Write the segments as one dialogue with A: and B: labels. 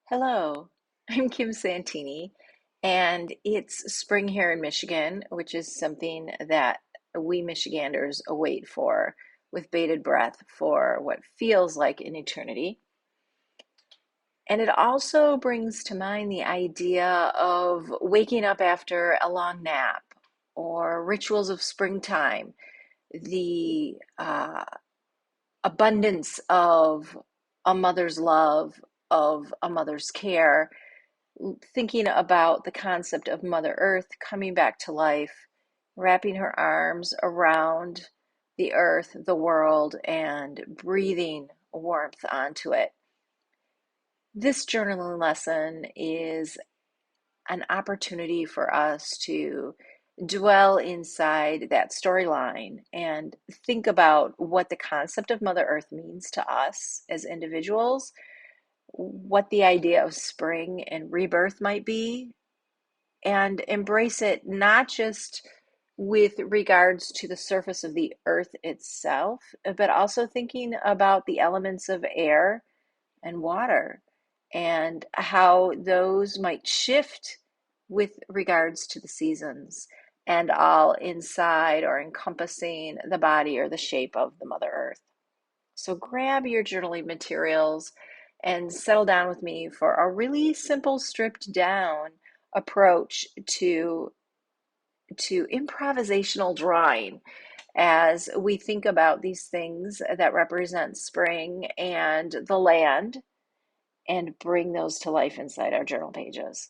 A: Hello, I'm Kim Santini, and it's spring here in Michigan, which is something that we Michiganders await for with bated breath for what feels like an eternity. And it also brings to mind the idea of waking up after a long nap or rituals of springtime, the abundance of a mother's love, of a mother's care, thinking about the concept of Mother Earth coming back to life, wrapping her arms around the earth, the world, and breathing warmth onto it. This journaling lesson is an opportunity for us to dwell inside that storyline and think about what the concept of Mother Earth means to us as individuals, what the idea of spring and rebirth might be, and embrace it not just with regards to the surface of the earth itself, but also thinking about the elements of air and water and how those might shift with regards to the seasons and all inside or encompassing the body or the shape of the Mother Earth. So grab your journaling materials and settle down with me for a really simple, stripped down approach to improvisational drawing as we think about these things that represent spring and the land and bring those to life inside our journal pages.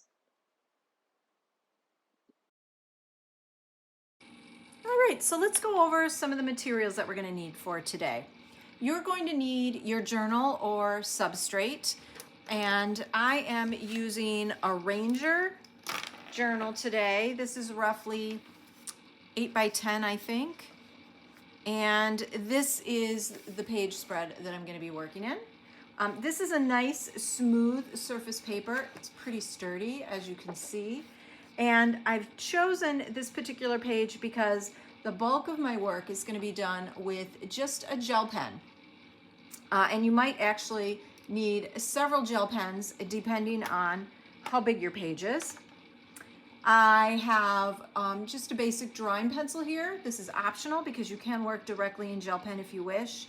B: All right, so let's go over some of the materials that we're going to need for today. You're going to need your journal or substrate, and I am using a Ranger journal today. This is roughly 8 by 10, I think. And this is the page spread that I'm going to be working in. This is a nice smooth surface paper. It's pretty sturdy, as you can see. And I've chosen this particular page because the bulk of my work is going to be done with just a gel pen. And you might actually need several gel pens depending on how big your page is. I have just a basic drawing pencil here. This is optional because you can work directly in gel pen if you wish.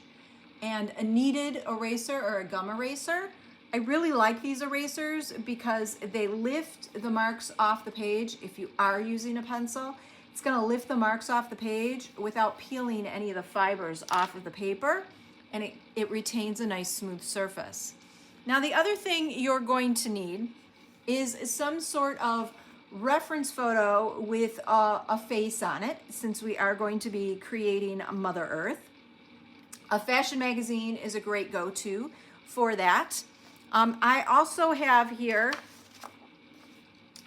B: And a kneaded eraser or a gum eraser. I really like these erasers because they lift the marks off the page. If you are using a pencil, it's going to lift the marks off the page without peeling any of the fibers off of the paper, and it retains a nice smooth surface. Now, the other thing you're going to need is some sort of reference photo with a face on it, since we are going to be creating Mother Earth. A fashion magazine is a great go-to for that. I also have here,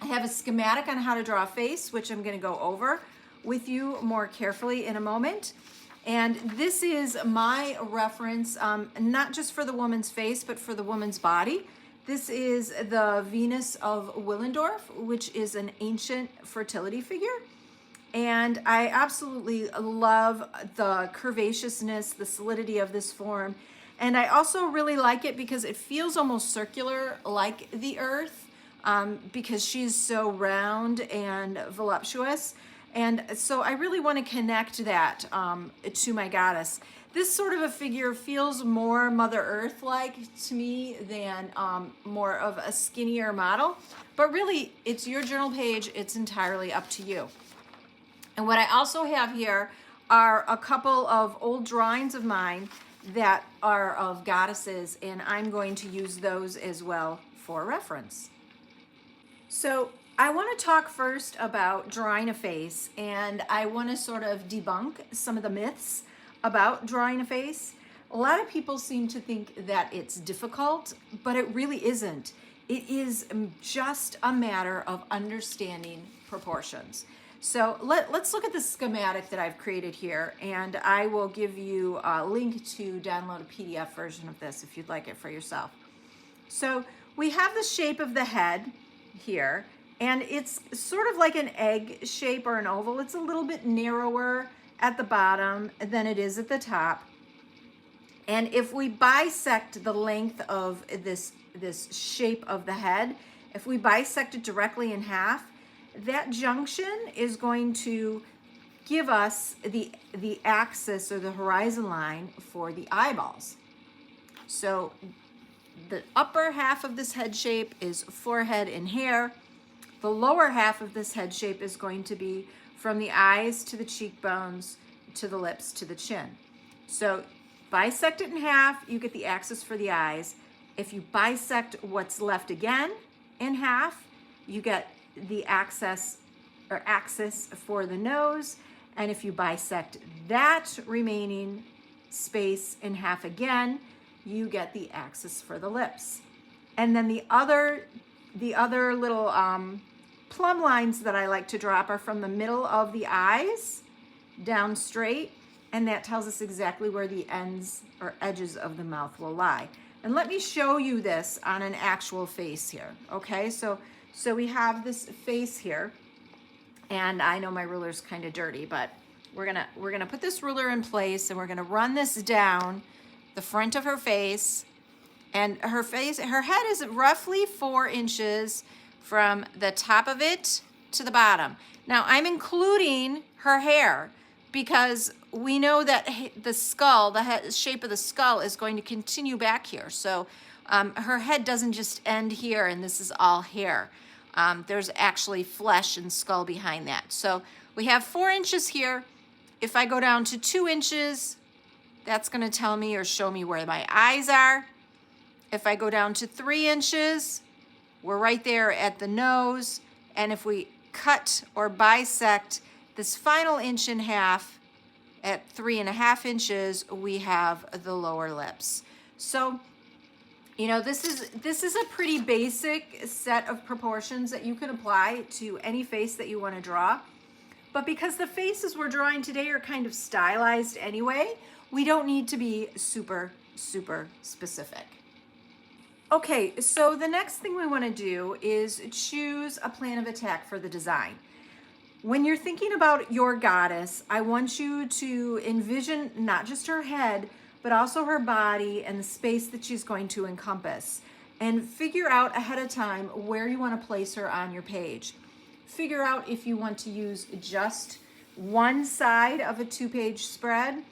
B: I have a schematic on how to draw a face, which I'm going to go over with you more carefully in a moment. And this is my reference, not just for the woman's face, but for the woman's body. This is the Venus of Willendorf, which is an ancient fertility figure. And I absolutely love the curvaceousness, the solidity of this form. And I also really like it because it feels almost circular like the earth, because she's so round and voluptuous. And so I really want to connect that to my goddess. This sort of a figure feels more Mother Earth-like to me than more of a skinnier model. But really, it's your journal page. It's entirely up to you. And what I also have here are a couple of old drawings of mine that are of goddesses, and I'm going to use those as well for reference. So I want to talk first about drawing a face, and I want to sort of debunk some of the myths about drawing a face. A lot of people seem to think that it's difficult, but it really isn't. It is just a matter of understanding proportions. So let's look at the schematic that I've created here, and I will give you a link to download a PDF version of this if you'd like it for yourself. So we have the shape of the head here, and it's sort of like an egg shape or an oval. It's a little bit narrower at the bottom than it is at the top. And if we bisect the length of this shape of the head, if we bisect it directly in half, that junction is going to give us the axis or the horizon line for the eyeballs. So the upper half of this head shape is forehead and hair. The lower half of this head shape is going to be from the eyes to the cheekbones to the lips to the chin. So bisect it in half, you get the axis for the eyes. If you bisect what's left again in half, you get the axis for the nose. And if you bisect that remaining space in half again, you get the axis for the lips. And then the other little plumb lines that I like to drop are from the middle of the eyes down straight, and that tells us exactly where the ends or edges of the mouth will lie. And let me show you this on an actual face here. Okay, so we have this face here, and I know my ruler's kind of dirty, but we're gonna put this ruler in place, and we're gonna run this down the front of her face. And her head is roughly 4 inches from the top of it to the bottom. Now I'm including her hair because we know that the skull, the shape of the skull is going to continue back here. So her head doesn't just end here and this is all hair. There's actually flesh and skull behind that. So we have 4 inches here. If I go down to 2 inches, that's going to tell me or show me where my eyes are. If I go down to 3 inches, we're right there at the nose. And if we cut or bisect this final 1.5 inches at 3.5 inches, we have the lower lips. So, you know, this is a pretty basic set of proportions that you can apply to any face that you want to draw. But because the faces we're drawing today are kind of stylized anyway, we don't need to be super, super specific. Okay, so the next thing we want to do is choose a plan of attack for the design. When you're thinking about your goddess, I want you to envision not just her head, but also her body and the space that she's going to encompass. And figure out ahead of time where you want to place her on your page. Figure out if you want to use just one side of a 2-page spread,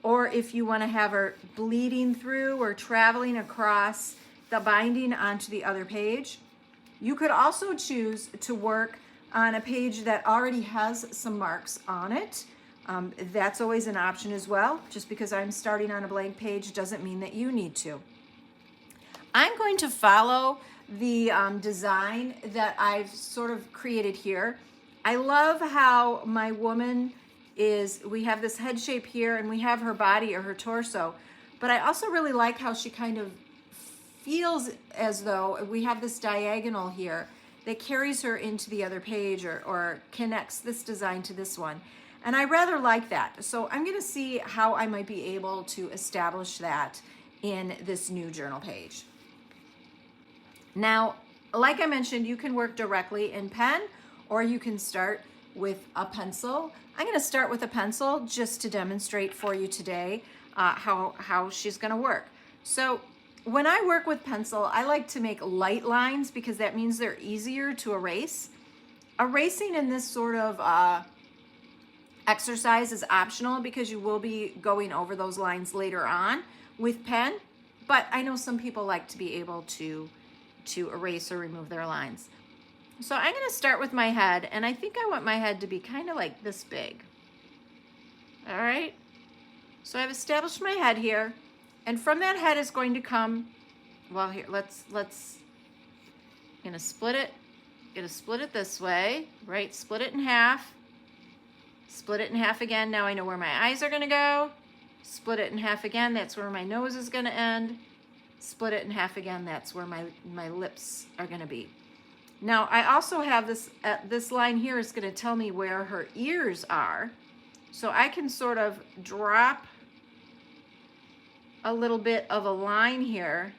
B: or if you want to have her bleeding through or traveling across the binding onto the other page. You could also choose to work on a page that already has some marks on it. That's always an option as well. Just because I'm starting on a blank page doesn't mean that you need to. I'm going to follow the design that I've sort of created here. I love how my woman we have this head shape here and we have her body or her torso, but I also really like how she kind of feels as though we have this diagonal here that carries her into the other page or connects this design to this one. And I rather like that. So I'm gonna see how I might be able to establish that in this new journal page. Now, like I mentioned, you can work directly in pen or you can start with a pencil. I'm gonna start with a pencil just to demonstrate for you today how she's gonna work. So when I work with pencil, I like to make light lines because that means they're easier to erase. Erasing in this sort of exercise is optional because you will be going over those lines later on with pen, but I know some people like to be able to erase or remove their lines. So I'm gonna start with my head, and I think I want my head to be kind of like this big. All right, so I've established my head here. And from that head is going to come, well, here, let's, gonna split it this way, right? Split it in half again. Now I know where my eyes are gonna go. Split it in half again, that's where my nose is gonna end. Split it in half again, that's where my lips are gonna be. Now I also have this line here is gonna tell me where her ears are. So I can sort of drop a little bit of a line here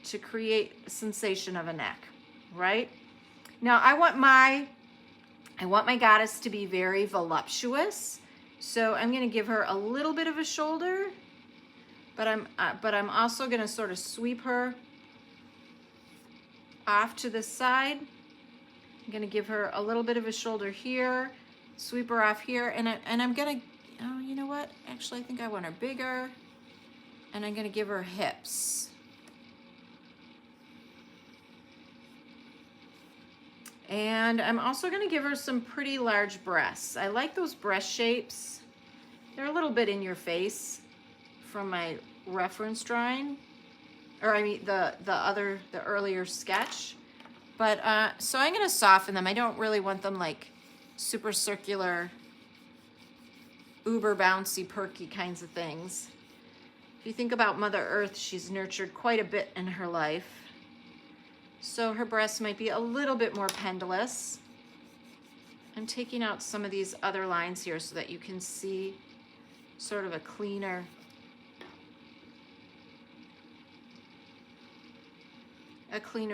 B: to create a sensation of a neck, right? Now I want my goddess to be very voluptuous. So I'm gonna give her a little bit of a shoulder but I'm also gonna sort of sweep her off to the side. I'm gonna give her a little bit of a shoulder here, sweep her off here, and I'm gonna, oh, you know what? Actually, I think I want her bigger, and I'm gonna give her hips. And I'm also gonna give her some pretty large breasts. I like those breast shapes. They're a little bit in your face from my reference drawing, or I mean the earlier sketch. But so I'm gonna soften them. I don't really want them like super circular, uber bouncy, perky kinds of things. If you think about Mother Earth, she's nurtured quite a bit in her life. So her breasts might be a little bit more pendulous. I'm taking out some of these other lines here so that you can see sort of a cleaner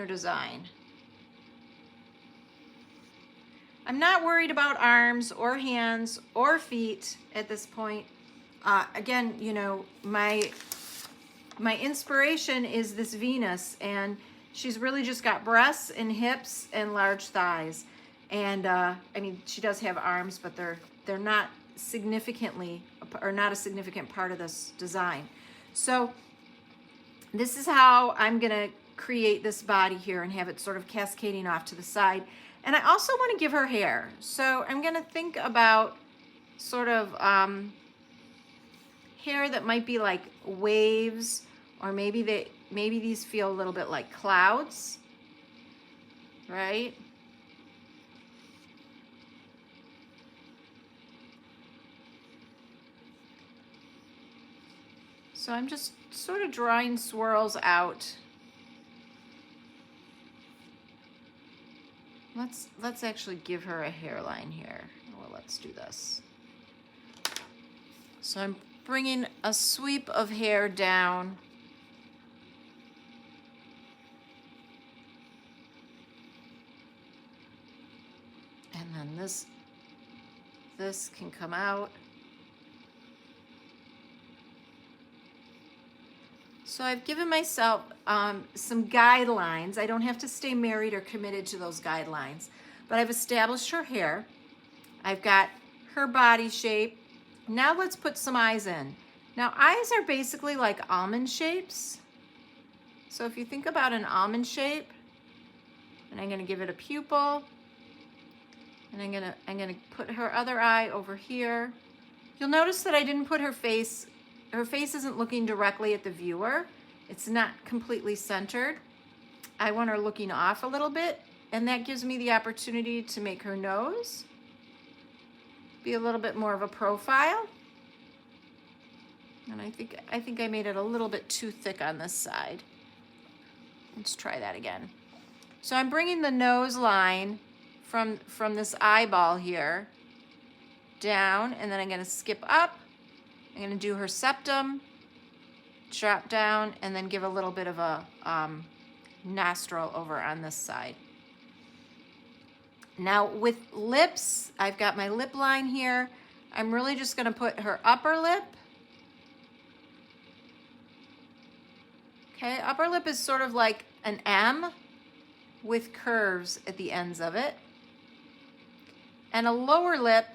B: design. I'm not worried about arms or hands or feet at this point. Again, you know, my inspiration is this Venus, and she's really just got breasts and hips and large thighs. And I mean, she does have arms, but they're not significantly, or not a significant part of this design. So this is how I'm gonna create this body here and have it sort of cascading off to the side. And I also want to give her hair. So I'm gonna think about sort of hair that might be like waves, or maybe these feel a little bit like clouds, right? So I'm just sort of drawing swirls out. Let's actually give her a hairline here. Well, let's do this. So I'm bringing a sweep of hair down. And then this can come out. So I've given myself some guidelines. I don't have to stay married or committed to those guidelines, but I've established her hair. I've got her body shape. Now let's put some eyes in. Now eyes are basically like almond shapes. So if you think about an almond shape, and I'm gonna give it a pupil, and I'm gonna put her other eye over here. You'll notice that I didn't put her face. Her face isn't looking directly at the viewer. It's not completely centered. I want her looking off a little bit, and that gives me the opportunity to make her nose be a little bit more of a profile. And I think I made it a little bit too thick on this side. Let's try that again. So I'm bringing the nose line from this eyeball here down, and then I'm gonna skip up. I'm gonna do her septum, drop down, and then give a little bit of a nostril over on this side. Now with lips, I've got my lip line here. I'm really just gonna put her upper lip. Okay, upper lip is sort of like an M with curves at the ends of it. And a lower lip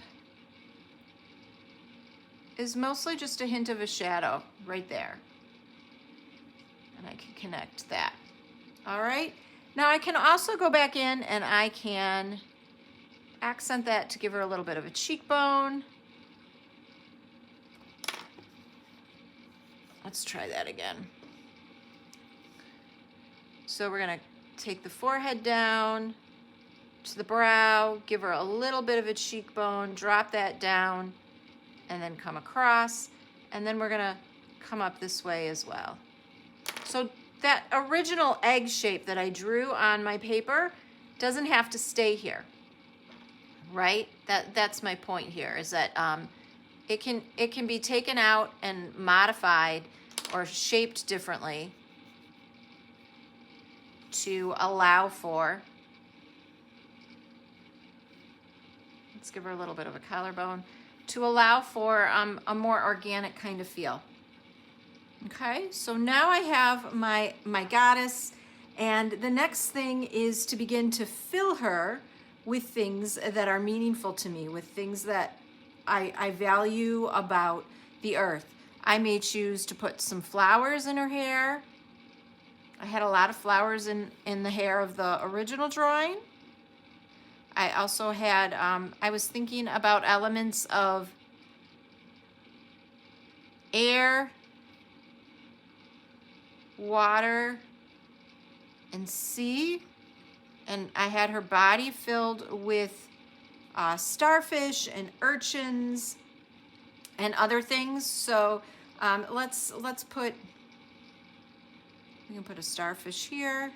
B: is mostly just a hint of a shadow right there. And I can connect that. All right. Now I can also go back in and I can accent that to give her a little bit of a cheekbone. Let's try that again. So we're gonna take the forehead down to the brow, give her a little bit of a cheekbone, drop that down, and then come across, and then we're gonna come up this way as well. So that original egg shape that I drew on my paper doesn't have to stay here, right? That's my point here, is that it can be taken out and modified or shaped differently to allow for, let's give her a little bit of a collarbone, to allow for a more organic kind of feel. Okay, so now I have my goddess, and the next thing is to begin to fill her with things that are meaningful to me, with things that I value about the earth. I may choose to put some flowers in her hair. I had a lot of flowers in the hair of the original drawing. I also had, I was thinking about elements of air, water, and sea. And I had her body filled with starfish and urchins and other things. So let's put, we can put a starfish here.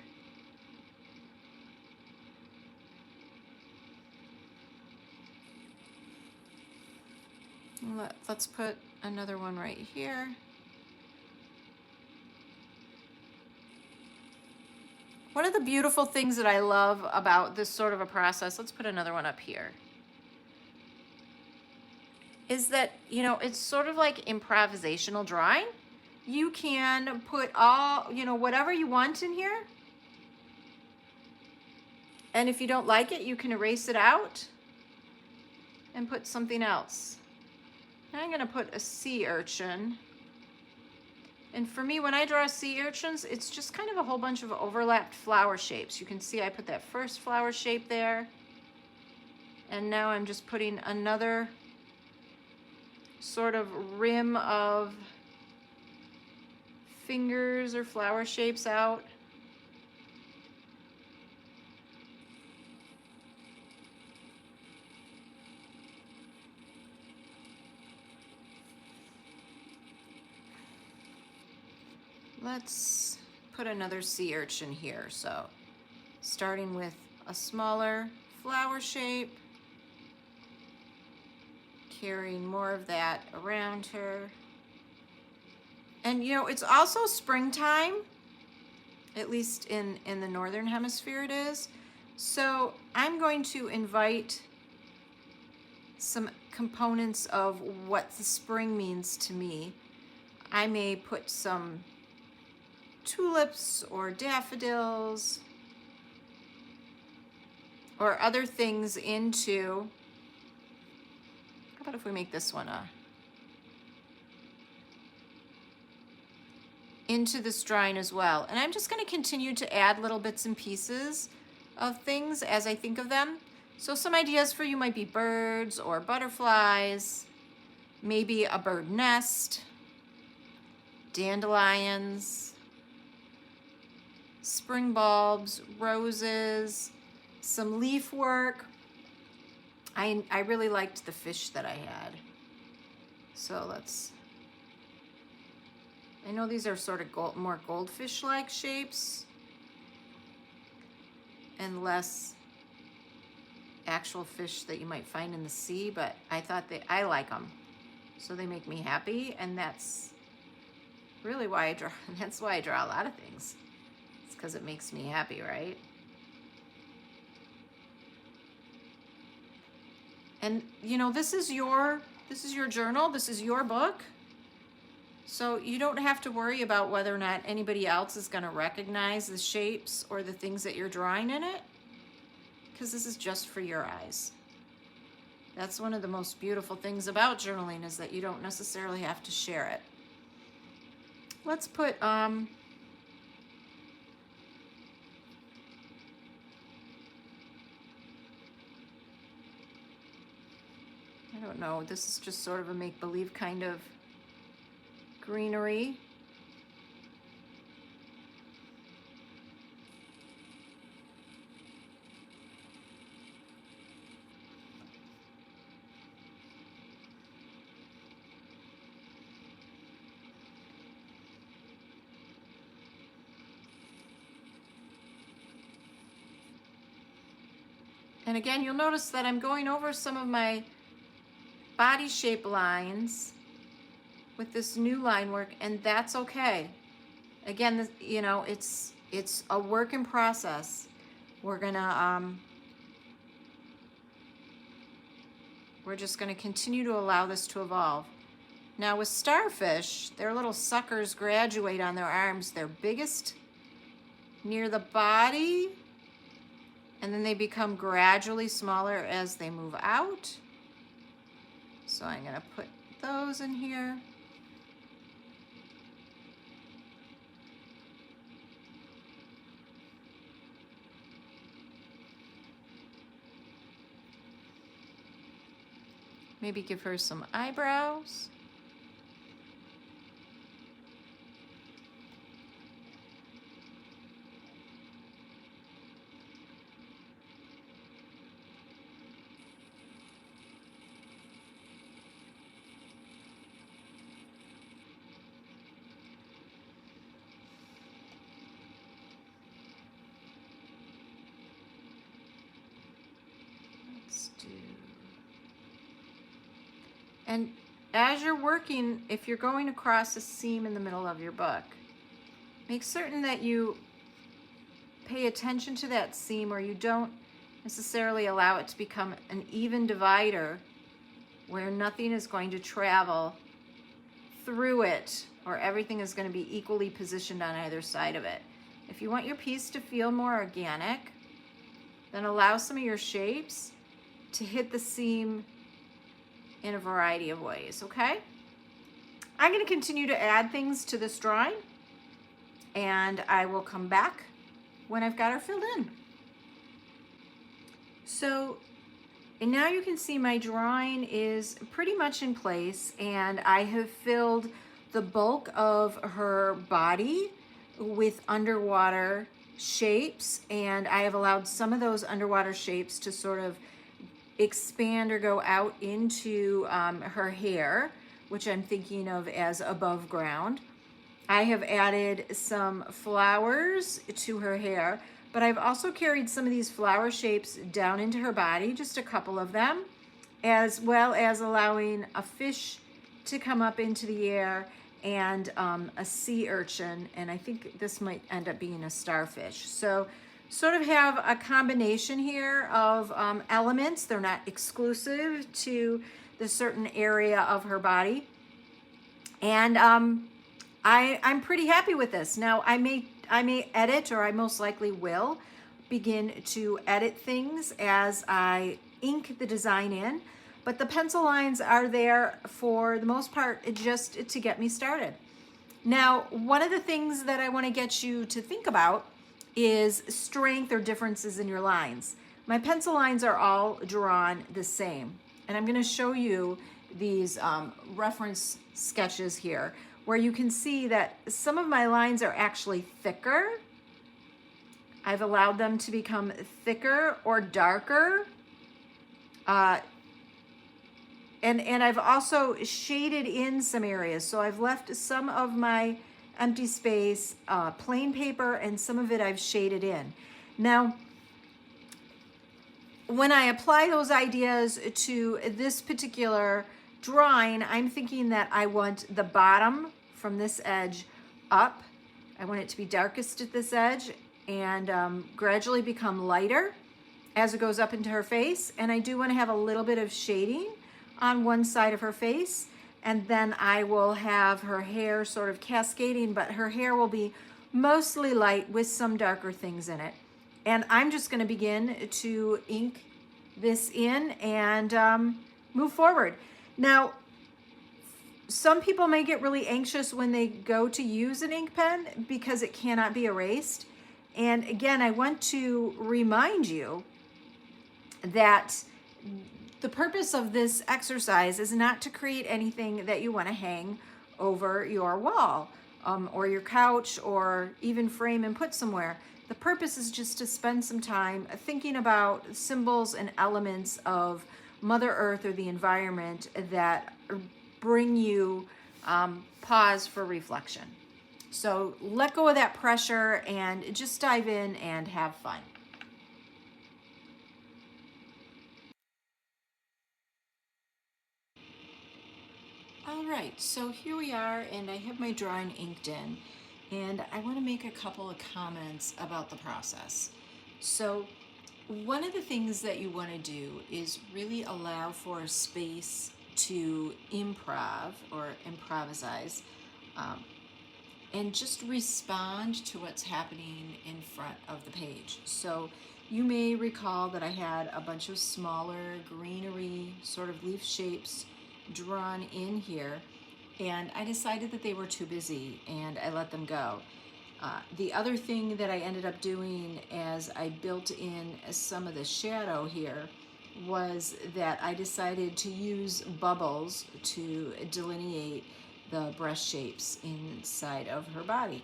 B: Let's put another one right here. One of the beautiful things that I love about this sort of a process, let's put another one up here, is that, you know, it's sort of like improvisational drawing. You can put all, you know, whatever you want in here. And if you don't like it, you can erase it out and put something else. Now I'm going to put a sea urchin. And for me, when I draw sea urchins, it's just kind of a whole bunch of overlapped flower shapes. You can see I put that first flower shape there. And now I'm just putting another sort of rim of fingers or flower shapes out. Let's put another sea urchin here. So starting with a smaller flower shape, carrying more of that around her. And you know, it's also springtime, at least in the northern hemisphere it is. So I'm going to invite some components of what the spring means to me. I may put some tulips or daffodils or other things into, how about if we make this one into this drawing as well. And I'm just going to continue to add little bits and pieces of things as I think of them. So some ideas for you might be birds or butterflies, maybe a bird nest, dandelions, spring bulbs, roses, some leaf work. I really liked the fish that I had. So let's, I know these are sort of more goldfish-like shapes and less actual fish that you might find in the sea, but I thought I like them. So they make me happy, and that's really why I draw, that's why I draw a lot of things. It's because it makes me happy, right? And you know, this is your journal, this is your book. So you don't have to worry about whether or not anybody else is going to recognize the shapes or the things that you're drawing in it, because this is just for your eyes. That's one of the most beautiful things about journaling, is that you don't necessarily have to share it. Let's put I don't know, this is just sort of a make-believe kind of greenery. And again, you'll notice that I'm going over some of my body shape lines with this new line work, and that's okay. Again, this, you know, it's a work in process. We're just gonna continue to allow this to evolve. Now with starfish, their little suckers graduate on their arms. They're biggest near the body, and then they become gradually smaller as they move out. So I'm gonna put those in here. Maybe give her some eyebrows. Let's do. And as you're working, if you're going across a seam in the middle of your book, make certain that you pay attention to that seam, or you don't necessarily allow it to become an even divider where nothing is going to travel through it, or everything is going to be equally positioned on either side of it. If you want your piece to feel more organic, then allow some of your shapes to hit the seam in a variety of ways, okay? I'm going to continue to add things to this drawing, and I will come back when I've got her filled in. So, and now you can see my drawing is pretty much in place, and I have filled the bulk of her body with underwater shapes, and I have allowed some of those underwater shapes to sort of expand or go out into her hair, which I'm thinking of as above ground. I have added some flowers to her hair, but I've also carried some of these flower shapes down into her body, just a couple of them, as well as allowing a fish to come up into the air and a sea urchin, and I think this might end up being a starfish. So sort of have a combination here of elements. They're not exclusive to the certain area of her body. And I'm pretty happy with this. Now I may edit, or I most likely will begin to edit things as I ink the design in, but the pencil lines are there for the most part just to get me started. Now, one of the things that I want to get you to think about is strength or differences in your lines. My pencil lines are all drawn the same, and I'm going to show you these reference sketches here where you can see that some of my lines are actually thicker. I've allowed them to become thicker or darker, and I've also shaded in some areas. So I've left some of my empty space, plain paper, and some of it I've shaded in. Now, when I apply those ideas to this particular drawing, I'm thinking that I want the bottom from this edge up. I want it to be darkest at this edge and gradually become lighter as it goes up into her face. And I do want to have a little bit of shading on one side of her face. And then I will have her hair sort of cascading, but her hair will be mostly light with some darker things in it. And I'm just going to begin to ink this in and move forward. Now, some people may get really anxious when they go to use an ink pen because it cannot be erased. And again, I want to remind you that the purpose of this exercise is not to create anything that you want to hang over your wall or your couch or even frame and put somewhere. The purpose is just to spend some time thinking about symbols and elements of Mother Earth or the environment that bring you pause for reflection. So let go of that pressure and just dive in and have fun. All right, so here we are, and I have my drawing inked in, and I want to make a couple of comments about the process. So one of the things that you want to do is really allow for space to improv or improvisize, and just respond to what's happening in front of the page. So you may recall that I had a bunch of smaller greenery sort of leaf shapes drawn in here, and I decided that they were too busy and I let them go. The other thing that I ended up doing as I built in some of the shadow here was that I decided to use bubbles to delineate the breast shapes inside of her body.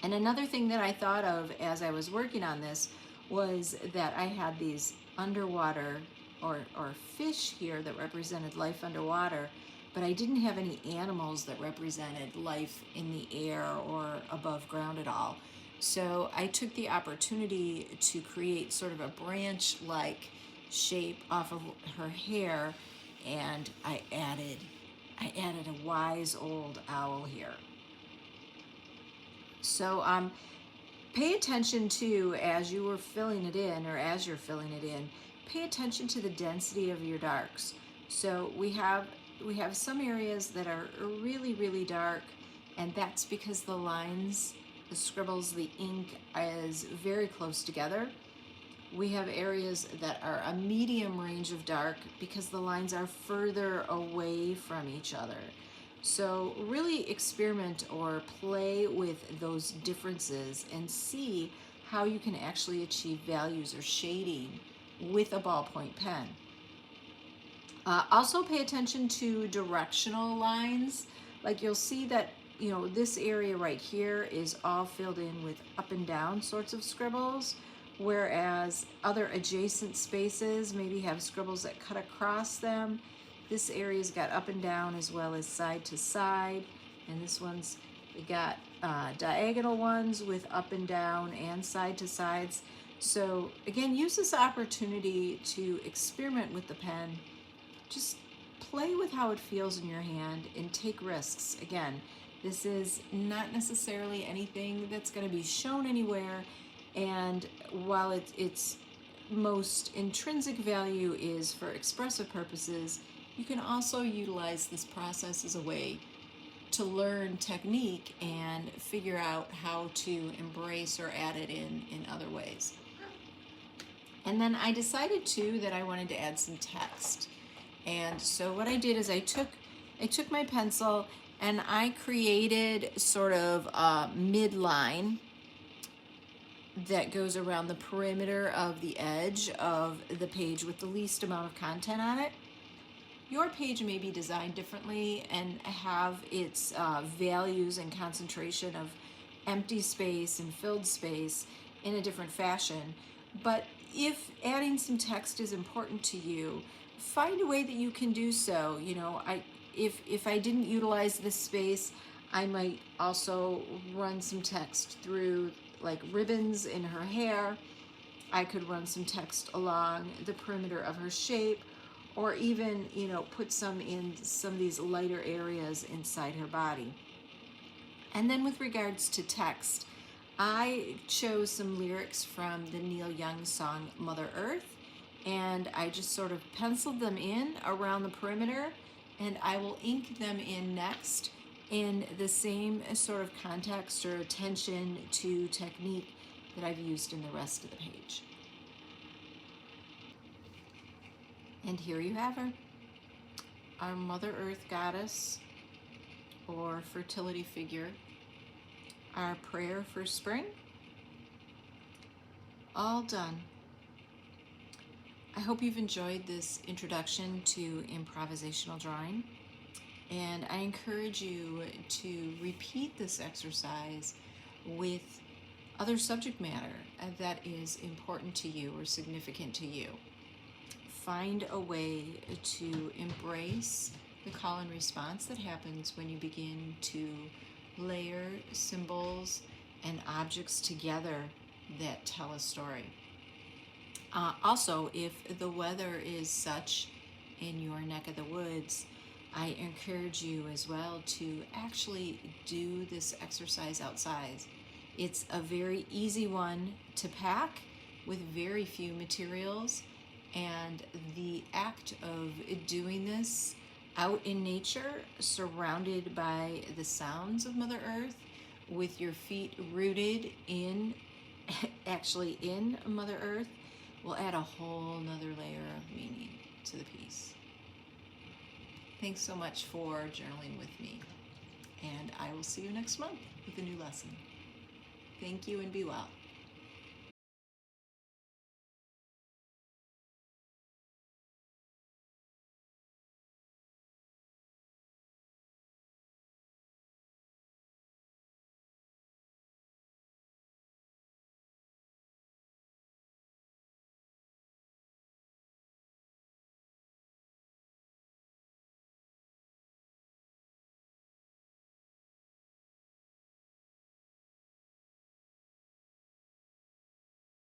B: And another thing that I thought of as I was working on this was that I had these underwater or fish here that represented life underwater, but I didn't have any animals that represented life in the air or above ground at all. So I took the opportunity to create sort of a branch-like shape off of her hair, and I added a wise old owl here. So pay attention to, as you were filling it in, or as you're filling it in, pay attention to the density of your darks. So we have some areas that are really, really dark, and that's because the lines, the scribbles, the ink is very close together. We have areas that are a medium range of dark because the lines are further away from each other. So really experiment or play with those differences and see how you can actually achieve values or shading with a ballpoint pen. Also pay attention to directional lines. Like you'll see that, this area right here is all filled in with up and down sorts of scribbles, whereas other adjacent spaces maybe have scribbles that cut across them. This area's got up and down as well as side to side, and this one's got diagonal ones with up and down and side to sides. So again, use this opportunity to experiment with the pen. Just play with how it feels in your hand and take risks. Again, this is not necessarily anything that's going to be shown anywhere, and while its most intrinsic value is for expressive purposes, you can also utilize this process as a way to learn technique and figure out how to embrace or add it in other ways. And then I decided too that I wanted to add some text. And so what I did is I took my pencil and I created sort of a midline that goes around the perimeter of the edge of the page with the least amount of content on it. Your page may be designed differently and have its values and concentration of empty space and filled space in a different fashion. But if adding some text is important to you, find a way that you can do so. If I didn't utilize this space, I might also run some text through like ribbons in her hair. I could run some text along the perimeter of her shape, or even, put some in some of these lighter areas inside her body. And then with regards to text, I chose some lyrics from the Neil Young song Mother Earth, and I just sort of penciled them in around the perimeter, and I will ink them in next in the same sort of context or attention to technique that I've used in the rest of the page. And here you have her, our Mother Earth goddess or fertility figure, our prayer for spring, all done. I hope you've enjoyed this introduction to improvisational drawing, and I encourage you to repeat this exercise with other subject matter that is important to you or significant to you. Find a way to embrace the call and response that happens when you begin to layer symbols and objects together that tell a story. Also, if the weather is such in your neck of the woods, I encourage you as well to actually do this exercise outside. It's a very easy one to pack with very few materials, And the act of doing this out in nature, surrounded by the sounds of Mother Earth, with your feet rooted in, actually in Mother Earth, will add a whole nother layer of meaning to the piece. Thanks so much for journaling with me, and I will see you next month with a new lesson. Thank you and be well.